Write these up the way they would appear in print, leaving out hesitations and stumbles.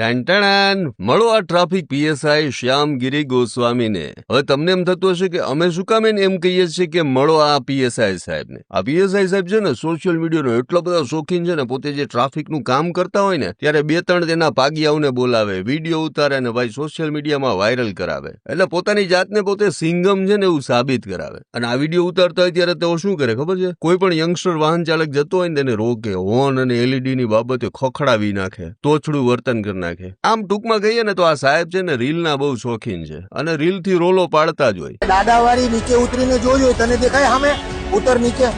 ટાંટાણાન મળો આ traffic PSI શ્યામગીરી ગોસ્વામીને। હવે તમને એમ થતું હશે કે અમે શું કામ એમ કહીએ છીએ કે મળો આ પીએસઆઈ સાહેબને। આ પીએસઆઈ સાહેબ છે ને સોશિયલ મીડિયાનો એટલો બધો શોખીન છે ને, પોતે જે ટ્રાફિકનું કામ કરતા હોય ને ત્યારે 2-3 તેના પાગિયાઓને બોલાવે, વિડીયો ઉતારે ને ભાઈ સોશિયલ મીડિયામાં વાયરલ કરાવે, એટલે પોતાની જાતને પોતે સિંગમ છે ને એવું સાબિત કરાવે। અને આ વિડીયો ઉતારતા હોય ત્યારે તેઓ શું કરે ખબર છે? કોઈ પણ યંગસ્ટર વાહન ચાલક જતો હોય ને તેને રોકે, હોર્ન અને એલઈડી ની બાબતે ખખડાવી નાખે, તોછડું વર્તન કરી નાખે। આમ ટૂંકમાં કહીએ ને તો આ સાહેબ છે ને રીલના બહુ શોખીન છે અને રીલ થી રોલો પાડતા જ હોય। દાદાવાળી નીચે ઉતરીને જોજો, તને દેખાય સામે? ઉતર નીચે,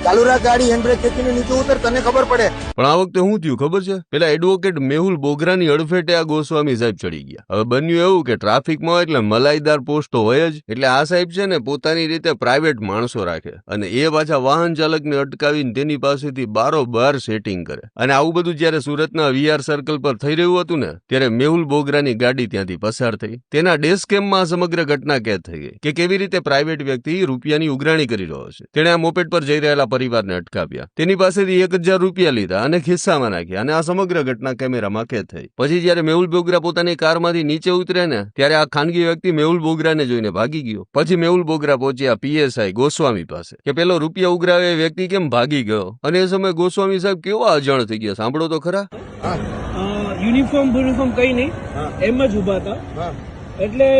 ચાલુ રાખ ગાડી, હેન્ડબ્રેક ખેંચીને નીચે ઉતર, તને ખબર પડે। પણ આ વખતે શું થયું ખબર છે? પેલા એડવોકેટ મેહુલ બોગરાની અડફેટે આ ગોસ્વામી સાહેબ ચડી ગયા। હવે બન્યું એવું કે ટ્રાફિકમાં હોય એટલે મલાઈદાર પોસ્ટ તો હોય જ, એટલે આ સાહેબ છે ને પોતાની રીતે પ્રાઇવેટ માણસો રાખે અને એ પાછા વાહન ચાલકને અટકાવીને તેની પાસેથી બારોબાર સેટિંગ કરે। અને આવું બધું જયારે સુરતના વીઆર સર્કલ પર થઈ રહ્યું હતું ને ત્યારે મેહુલ બોગરાની ગાડી ત્યાંથી પસાર થઈ। તેના ડેસ્ક કેમમાં સમગ્ર ઘટના કેદ થઈ ગઈ કે કેવી રીતે પ્રાઇવેટ વ્યક્તિ રૂપિયાની ઉઘરાણી કરી રહ્યો છે। તેણે આ મોપેડ પર જઈ રહેલા પરિવારને અટકાવ્યા, તેની પાસેથી 1000 રૂપિયા લીધા અને ખિસ્સામાં નાખ્યા અને આ સમગ્ર ઘટના કેમેરામાં કેદ થઈ। પછી જયારે મેહુલ બોગરા પોતાની કારમાંથી નીચે ઉતરે ને ત્યારે આ ખાનગી વ્યક્તિ મેહુલ બોગરાને જોઈને ભાગી ગયો। પછી મેહુલ બોગરા પહોંચ્યા પીએસઆઈ ગોસ્વામી પાસે કે પેલો રૂપિયા ઉઘરાવે વ્યક્તિ કેમ ભાગી ગયો, અને એ સમયે ગોસ્વામી સાહેબ કેવા અજાણ થઈ ગયા સાંભળો તો ખરા। યુનિફોર્મ કઈ નહીં, એમ જ ઉભા હતા, એટલે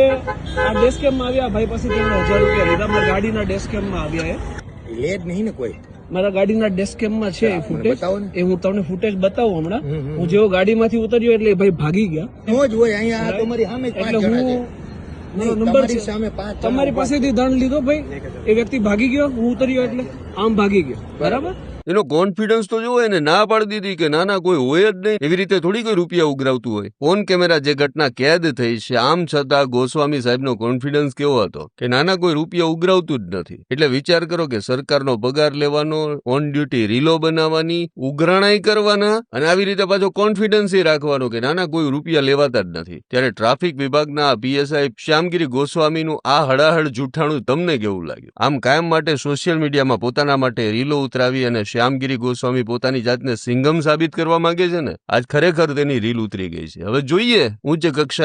આ ડેસ્ક કેમ્પમાં આવ્યા, ભાઈ પાસેથી 1000 રૂપિયા લીધા, મારા ગાડીના ડેસ્ક કેમ્પમાં આવ્યા। લે જ નહીં ને કોઈ, મારા ગાડીના ડેસ્ક કેમ્પમાં છે એ ફૂટેજ, એ હું તમને ફૂટેજ બતાવું હમણાં। હું જેવો ગાડીમાંથી ઉતર્યો એટલે ભાઈ ભાગી ગયા। નો જ હોય અહીંયા, તમારી સામે એટલે હું નંબર સામે 5 તમારી પાસેથી દંડ લીધો ભાઈ, એ વ્યક્તિ ભાગી ગયો, હું ઉતર્યો એટલે આમ ભાગી ગયો, બરાબર। એનો કોન્ફિડન્સ તો જોવો, એને ના પાડી દીધી કે ના ના કોઈ હોય જ નહીં, એવી રીતે થોડી કોઈ રૂપિયા ઉઘરાવતું હોય। ઓન કેમેરા જે ઘટના કેદ થઈ છે, આમ છતાં ગોસ્વામી સાહેબનો કોન્ફિડન્સ કેવો હતો કે નાના કોઈ રૂપિયા ઉઘરાવતું જ નથી। એટલે વિચાર કરો કે સરકારનો પગાર લેવાનો, ઓન ડ્યુટી રીલો બનાવવાની, ઉઘરાણાઈ કરવાના અને આવી રીતે પાછો કોન્ફિડન્સ રાખવાનો કે નાના કોઈ રૂપિયા લેવાતા જ નથી। ત્યારે ટ્રાફિક વિભાગના પીએસઆઈ શ્યામગીરી ગોસ્વામીનું આ હડાહડ જૂઠાણું તમને કેવું લાગ્યું? આમ કાયમ માટે સોશિયલ મીડિયામાં પોતાના માટે રીલો ઉતરાવી અને શ્યામગીરી ગોસ્વામી પોતાની જાતને સિંગમ સાબિત કરવા માંગે છે ને, આજ ખરેખર તેની રીલ ઉતરી ગઈ છે। હવે જોઈએ ઉચ્ચ કક્ષા